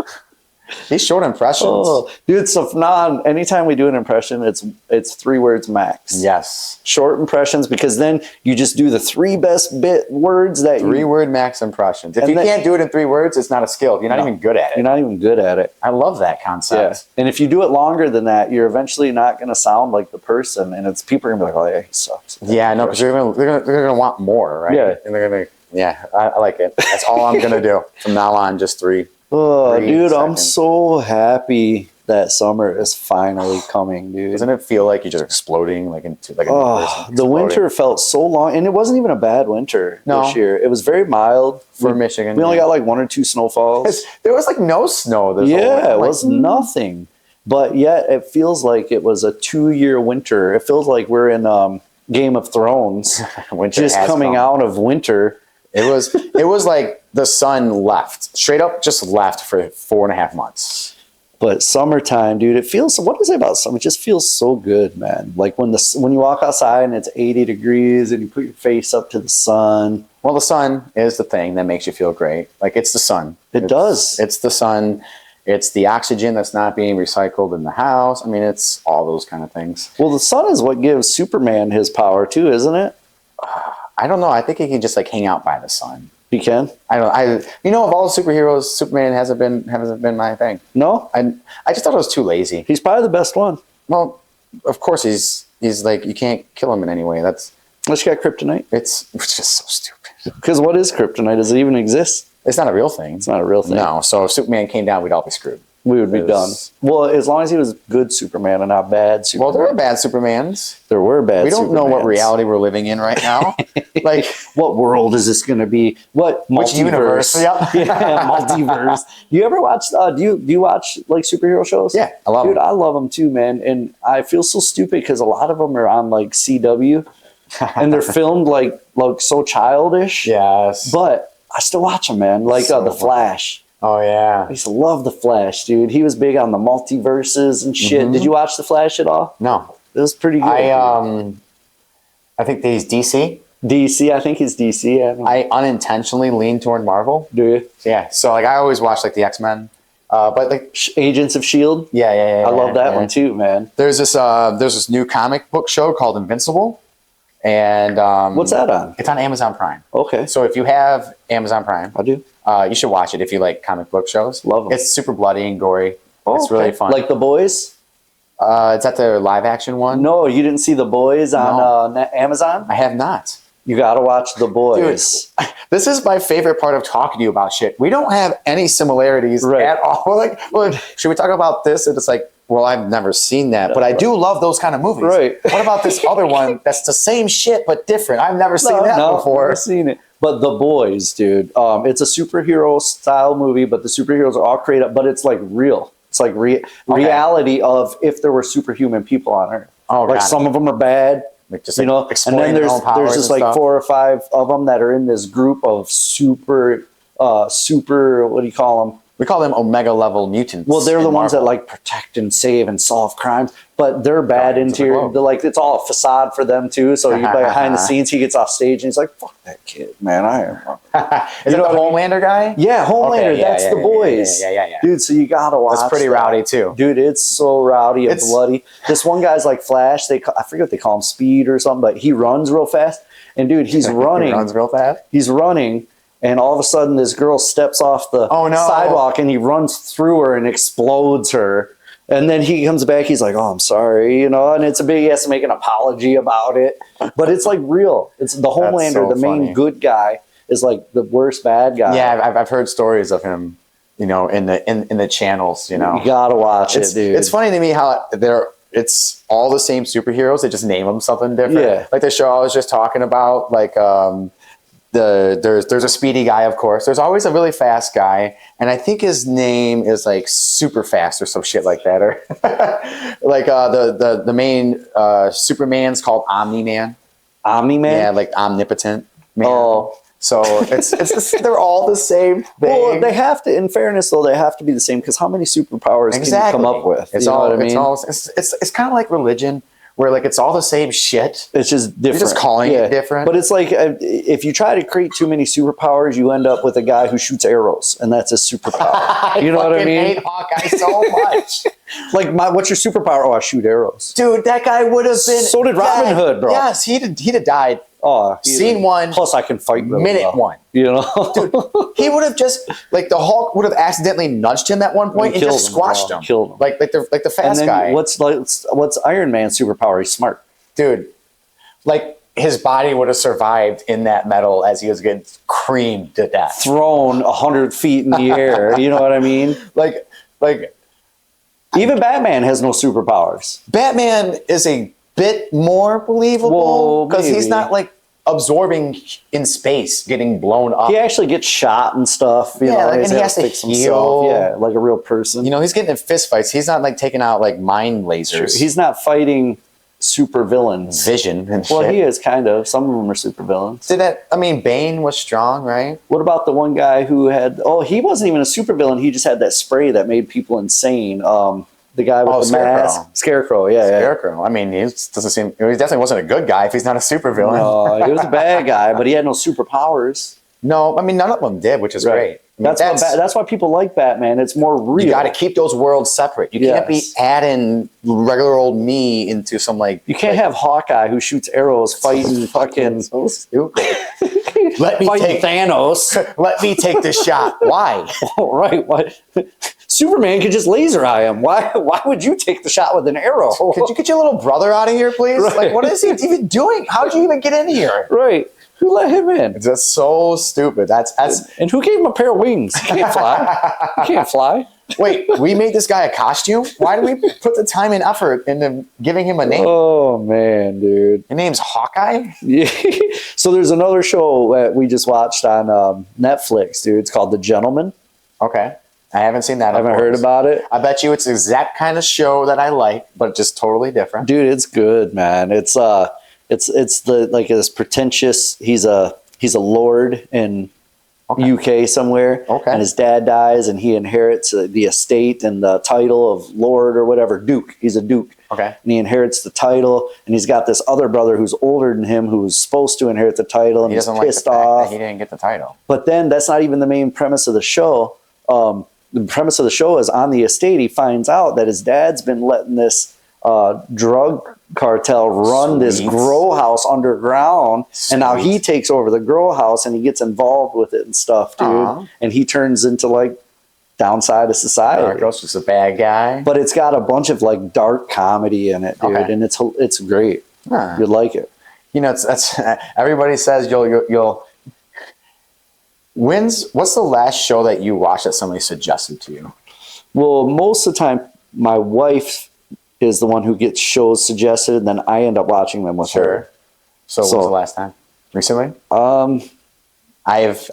These short impressions. Oh, dude, so now anytime we do an impression, it's 3 words max. Yes. Short impressions, because then you just do the 3 best bit words that 3-word max impressions. If And you then- can't do it in 3 words, it's not a skill. You're not even good at it. you're not even good at it. I love that concept. And if you do it longer than that, you're eventually not going to sound like the person, and it's people are going to be like, oh yeah, he sucks. Yeah, no, because they're gonna want more, right? Yeah. And they're gonna, I like it. That's all I'm gonna do from now on. Just 3. Oh, 3 dude, I'm seconds. so happy that summer is finally coming, dude. Doesn't it feel like you're just exploding, like into like a new Oh, person the exploding? winter felt so long, and it wasn't even a bad winter No. this year. It was very mild For Michigan, We only yeah. got like 1 or 2 snowfalls. There was like no snow this whole Yeah, winter. it Like, was nothing. But yet it feels like it was a 2-year winter. It feels like we're in Game of Thrones, winter just has coming come. out of winter. It was like the sun left, straight up just left for 4.5 months. But summertime, dude, it feels, what is it about summer? It just feels so good, man. Like when you walk outside and it's 80 degrees and you put your face up to the sun. Well, the sun is the thing that makes you feel great. Like it's the sun. It does. It's the sun. It's the oxygen that's not being recycled in the house. I mean, it's all those kind of things. Well, the sun is what gives Superman his power too, isn't it? I don't know. I think he can just like hang out by the sun. He can? Of all the superheroes, Superman hasn't been my thing. No? I just thought it was too lazy. He's probably the best one. Well, of course he's like you can't kill him in any way. Unless you got kryptonite. It's just so stupid. Because what is kryptonite? Does it even exist? It's not a real thing. It's not a real thing. No. So if Superman came down, we'd all be screwed. We would be It done. was- Well, as long as he was good Superman and not bad Well, Superman. there were bad Supermans. There were bad We don't know what Supermans. reality we're living in right now. Like What world is this going to be? What which universe? Yep. Yeah, multiverse. You ever watch? Do you watch like superhero shows? Yeah, I love Dude, them. I love them too, man. And I feel so stupid because a lot of them are on like CW, and they're filmed like so childish. Yes. But I still watch them, man. Like So The fun. Flash. Oh yeah. I used to love The Flash, dude. He was big on the multiverses and shit. Mhm. Did you watch The Flash at all? No. It was pretty good. I think he's DC. DC, I think he's DC. I unintentionally lean toward Marvel. Do you? Yeah. So like I always watch like the X-Men. But like Agents of S.H.I.E.L.D.? yeah. I love that yeah. one too, man. There's this new comic book show called Invincible. And What's that on? It's on Amazon Prime. Okay, So if you have Amazon Prime, I do. you should watch it if you like comic book shows. Love 'em. It's super bloody and gory. It's really fun. Like The Boys? Is that the live action one? No, you didn't see The Boys on Amazon? I have not. You got to watch The Boys. This is my favorite part of talking to you about shit. We don't have any similarities Right. at all. We're like, well, should we talk about this? And it's like, well, I've never seen that, but I do love those kind of movies. Right. What about this other one that's the same shit but different? I've never seen that before. Never seen it. But The Boys, dude, it's a superhero style movie, but the superheroes are all created, but it's like real. It's like reality of if there were superhuman people on Earth. Oh, like got it. some of them are bad, Like just you like know, and exploring then their own powers there's just and like stuff. 4 or 5 of them that are in this group of super, what do you call them? We call them Omega level mutants. Well, they're in the ones that Marvel. like protect and save and solve crimes, but they're bad Guardians of the interior. Globe. They're like it's all a facade for them too. So you behind the scenes, he gets off stage and he's like, "Fuck that kid, man! I am." Is You it know the what I mean? Homelander guy? Yeah, Homelander. Okay, yeah, that's yeah, The yeah, Boys. yeah. Dude, so you gotta watch. That's pretty that. rowdy too. Dude, it's so rowdy and It's- bloody. This one guy's like Flash. I forget what they call him, Speed or something, but he runs real fast. And dude, he's running. He runs real fast. He's running, and all of a sudden, this girl steps off the Oh, no. sidewalk, and he runs through her and explodes her. And then he comes back. He's like, "Oh, I'm sorry," you know. And it's a big. He has to make an apology about it. But it's like real. It's the Homelander, so the main funny. good guy, is like the worst bad guy. Yeah, I've heard stories of him, you know, in the channels, you know. You gotta watch it, dude. It's funny to me how it's all the same superheroes. They just name them something different. Yeah. Like the show I was just talking about, like there's a speedy guy, of course. There's always a really fast guy, and I think his name is like super fast or some shit like that. Or like the main Superman's called Omni-Man. Omni-Man. Yeah, like omnipotent man. Oh. So they're all the same thing. Well, they have to. In fairness, though, they have to be the same because how many superpowers can you come up with? It's You know all. what I mean? It's kind of like religion, where like it's all the same shit. It's just different. You're just calling it different. But it's like if you try to create too many superpowers, you end up with a guy who shoots arrows, and that's a superpower. You know what I mean? I hate Hawkeye so much. Like, what's your superpower? Oh, I shoot arrows. Dude, that guy would have been. So did Robin Hood, bro. Yes, he'd have died. Oh, Scene one. Plus, I can fight really minute well, one. You know, Dude, he would have just like the Hulk would have accidentally nudged him at one point and just squashed him. Killed him. Like the fast and then guy. What's Iron Man's superpower? He's smart. Dude, like his body would have survived in that metal as he was getting creamed to death. Thrown 100 feet in the air. You know what I mean? Like even Batman has no superpowers. Batman is a bit more believable because he's not like absorbing in space, getting blown up. He actually gets shot and stuff. You know, like, and he has to fix heal. himself. Yeah, like a real person. You know, he's getting in fist fights. He's not like taking out like mind lasers. He's not fighting super villains. Vision and well, shit. he is kind of. Some of them are super villains. Bane was strong, right? What about the one guy who had? Oh, he wasn't even a super villain. He just had that spray that made people insane. The guy with the mask, Scarecrow. Yeah, Scarecrow. I mean, he definitely wasn't a good guy if he's not a supervillain. No, he was a bad guy, but he had no superpowers. No, I mean none of them did, which is great. I mean, that's why people like Batman. It's more real. You got to keep those worlds separate. You can't be adding regular old me into some like. You can't have Hawkeye who shoots arrows fighting fucking so stupid. Let me take Thanos. Let me take the shot. Why? Right. Why? Superman could just laser eye him. Why would you take the shot with an arrow? Could you get your little brother out of here, please? Right. Like, what is he even doing? How did you even get in here? Right. Who let him in? It's just so stupid. That's and who gave him a pair of wings? He can't fly. He can't fly. Wait, we made this guy a costume? Why did we put the time and effort into giving him a name? Oh man, dude. Your name's Hawkeye? Yeah. So there's another show that we just watched on Netflix, dude. It's called The Gentleman. Okay. I haven't seen that. I haven't heard about it. I bet you it's the exact kind of show that I like, but just totally different. Dude, it's good, man. It's the like this pretentious. He's a lord in UK somewhere. Okay. And his dad dies, and he inherits the estate and the title of lord or whatever. Duke. He's a duke. Okay. And he inherits the title, and he's got this other brother who's older than him who's supposed to inherit the title, and He he's doesn't like pissed the fact off. that he didn't get the title. But then that's not even the main premise of the show. The premise of the show is on the estate, he finds out that his dad's been letting this drug cartel run this grow house underground. And now he takes over the grow house and he gets involved with it and stuff, dude. And he turns into like downside of society. Narcos is a bad guy. But it's got a bunch of like dark comedy in it, dude. And it's great. You'd like it. You know, that's everybody says you'll what's the last show that you watched that somebody suggested to you? Well, most of the time, my wife is the one who gets shows suggested, and then I end up watching them with her. So when was the last time? Recently? I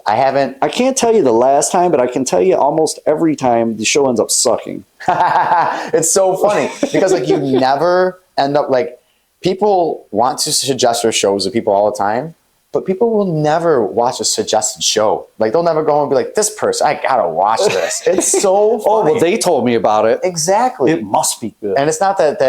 haven't. I can't tell you the last time, but I can tell you almost every time the show ends up sucking. It's so funny because like you never end up like people want to suggest their shows to people all the time. But people will never watch a suggested show. Like, they'll never go and be like, this person, I gotta watch this. It's so funny. Oh, well, they told me about it. Exactly. It must be good. And it's not that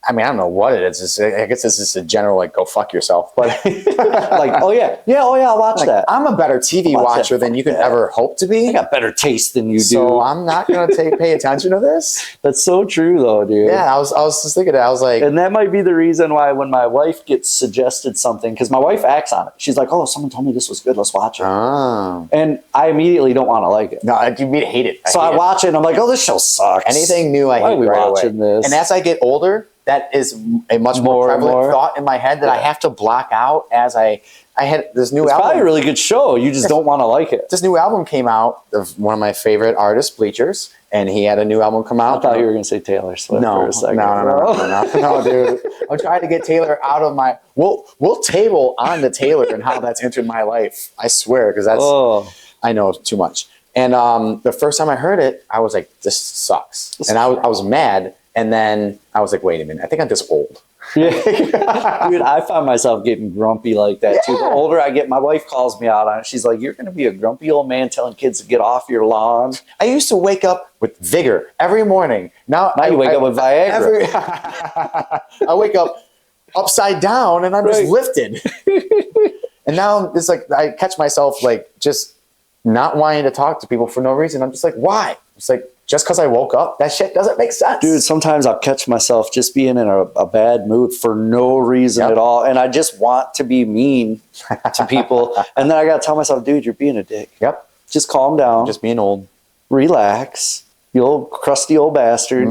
I mean, I don't know what it is. I guess it's just a general, like, go fuck yourself. But like, oh yeah, I'll watch that. I'm a better TV watcher than you could ever hope to be. I got better taste than you do. So I'm not going to pay attention to this. That's so true, though, dude. Yeah, I was just thinking that. I was like... And that might be the reason why when my wife gets suggested something, because my wife acts on it. She's like, oh, someone told me this was good. Let's watch it. Oh. And I immediately don't want to like it. No, you hate it. So I watch it and I'm like, oh, this show sucks. Anything new, I hate right away. This? And as I get older, that is a much more prevalent thought in my head that I have to block out as I had this new album. It's probably a really good show. You just don't want to like it. This new album came out of one of my favorite artists, Bleachers, and he had a new album come out. I thought you were going to say Taylor Swift for a second. No, dude. I'm trying to get Taylor out of my... We'll table on to Taylor and how that's entered my life. I swear, because that's... I know too much. And the first time I heard it, I was like, this sucks. And I was mad. And then I was like, wait a minute, I think I'm just old. Yeah. Dude, I find myself getting grumpy like that too. The older I get, my wife calls me out on it. She's like, you're going to be a grumpy old man telling kids to get off your lawn. I used to wake up with vigor every morning. Now you wake up with Viagra. I wake up upside down and I'm just Right. lifted. And now it's like I catch myself like just not wanting to talk to people for no reason. I'm just like, why? It's like, just because I woke up, that shit doesn't make sense. Dude, sometimes I'll catch myself just being in a bad mood for no reason Yep. at all. And I just want to be mean to people. And then I got to tell myself, dude, you're being a dick. Yep. Just calm down. Just being old. Relax. You old crusty old bastard.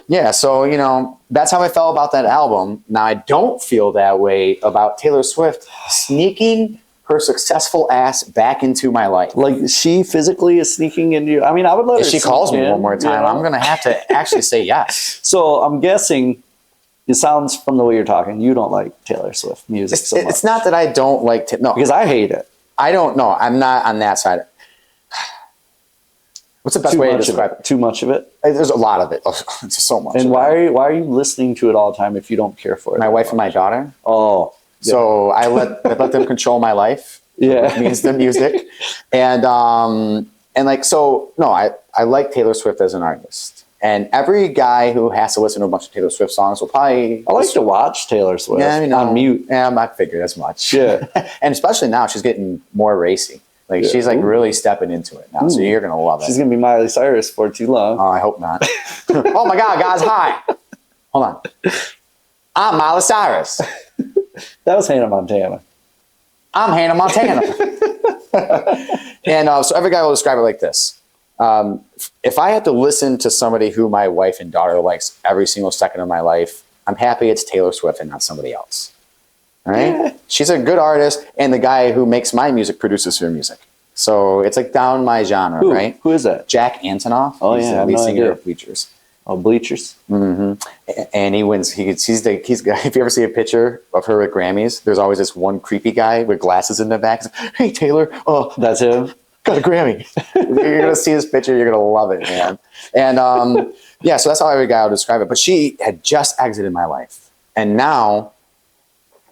Yeah, so, you know, that's how I felt about that album. Now, I don't feel that way about Taylor Swift sneaking her successful ass back into my life. Like she physically is sneaking into you. I mean, I would let her. If she sneak calls me in, one more time, you know? I'm going to have to actually say yes. So I'm guessing it sounds from the way you're talking, you don't like Taylor Swift music so much. It's not that I don't like no, because I hate it. I don't know. I'm not on that side. What's the best way to describe it? Too much of it. There's a lot of it. It's so much. And why are you listening to it all the time if you don't care for it? My wife and my daughter. Oh, So I let them control my life. yeah. It means the music. And like, so no, I like Taylor Swift as an artist. And every guy who has to listen to a bunch of Taylor Swift songs will probably. I like to watch Taylor Swift on mute. Yeah, I figured as much. Yeah. And especially now, she's getting more racy. Like, Yeah. she's like really stepping into it now. So you're going to love it. She's going to be Miley Cyrus for too long. Oh, I hope not. Oh my God, guys, hi. Hold on. I'm Miley Cyrus. That was Hannah Montana. I'm Hannah Montana. And so every guy will describe it like this. If I had to listen to somebody who my wife and daughter likes every single second of my life, I'm happy it's Taylor Swift and not somebody else. All right? Yeah. She's a good artist, and the guy who makes my music produces her music. So it's like down my genre, right? Who is that? Jack Antonoff. Oh, He's yeah, I the have lead no singer idea. of Bleachers. Oh, Bleachers. And he wins. He's if you ever see a picture of her at Grammys, there's always this one creepy guy with glasses in the back. He's like, hey, Taylor. Oh, That's him. got a Grammy. You're going to see this picture. You're going to love it, man. And yeah, so that's how every guy would describe it. But she had just exited my life. And now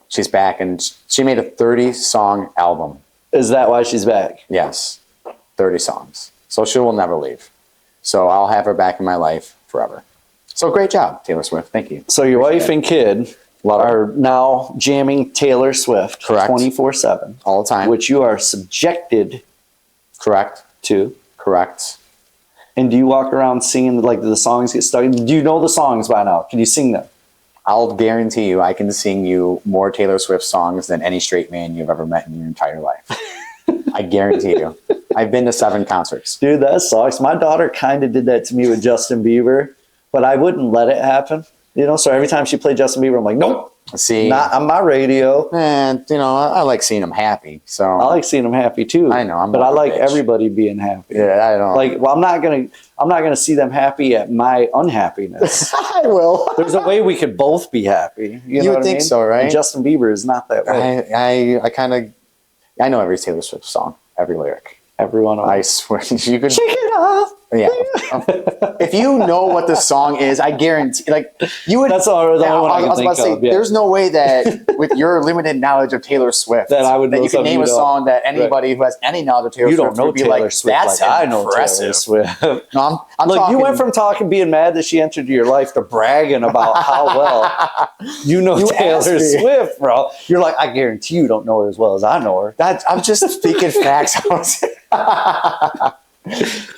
she's back, and she made a 30-song album. Is that why she's back? Yes, 30 songs. So she will never leave. So I'll have her back in my life forever. So great job, Taylor Swift. Thank you. So your wife and kid Love her. are now jamming Taylor Swift Correct. 24/7. All the time. Which you are subjected Correct. to. Correct. And do you walk around singing like the songs get stuck? Do you know the songs by now? Can you sing them? I'll guarantee you I can sing you more Taylor Swift songs than any straight man you've ever met in your entire life. I guarantee you. I've been to 7 concerts. Dude, that sucks. My daughter kind of did that to me with Justin Bieber, but I wouldn't let it happen. You know, so every time she played Justin Bieber, I'm like, nope, See, not on my radio. and you know, I like seeing them happy. So I like seeing them happy too. I know, I'm but more I of a like bitch. everybody being happy. yeah, I don't Like, well, I'm not gonna see them happy at my unhappiness. I will. There's a way we could both be happy. You know would what I think mean? so, right? And Justin Bieber is not that way. I know every Taylor Swift song, every lyric. Everyone, I swear, you could. shake it off. Yeah. If you know what the song is, I guarantee, like, you would. That's all. The only one I can was think about to say, of. Yeah. there's no way that with your limited knowledge of Taylor Swift, That I would know you could something name you a don't. song that anybody who has any knowledge of Taylor You Swift don't know would be Taylor like, Swift that's like I know impressive. Taylor Swift. No, I'm Look, talking, you went from being mad that she entered your life to bragging about how well you know You Taylor asked me. Swift, bro. You're like, I guarantee you don't know her as well as I know her. I'm just speaking facts.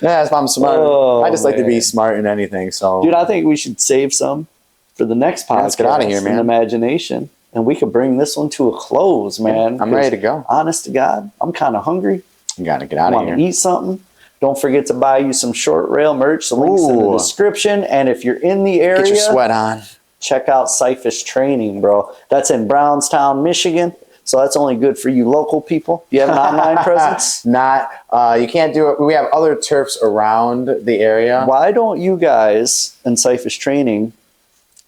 Yeah, if I'm smart. Oh, I just like to be man. smart in anything. So, Dude, I think we should save some for the next podcast. Let's get outta here, man. In imagination. And we could bring this one to a close, man. I'm ready to go. Honest to God, I'm kind of hungry. You got to get out of Want here. to eat something. Don't forget to buy you some short rail merch. The link's in the Ooh. description. And if you're in the area, Get your sweat on. check out Syphus Training, bro. That's in Brownstown, Michigan. So that's only good for you local people. Do you have an online presence? Not, you can't do it. We have other turfs around the area. Why don't you guys in Syphus Training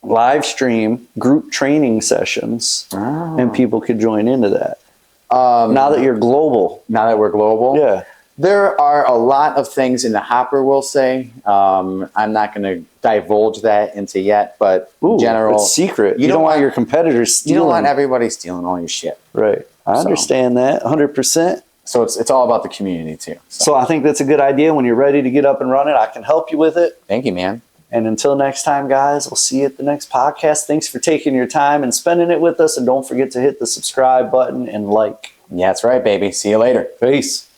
live stream group training sessions and people could join into that? Now that you're global. Now that we're global. Yeah. There are a lot of things in the hopper, we'll say. I'm not going to divulge that into yet, but Ooh, in general. it's secret. You You don't don't want want- your competitors You stealing. don't want everybody stealing all your shit. Right. I understand that 100%. So it's all about the community too. So So I think that's a good idea. When you're ready to get up and running, I can help you with it. thank you, man. And until next time, guys, we'll see you at the next podcast. Thanks for taking your time and spending it with us. And don't forget to hit the subscribe button and like. Yeah, that's right, baby. See you later. Peace.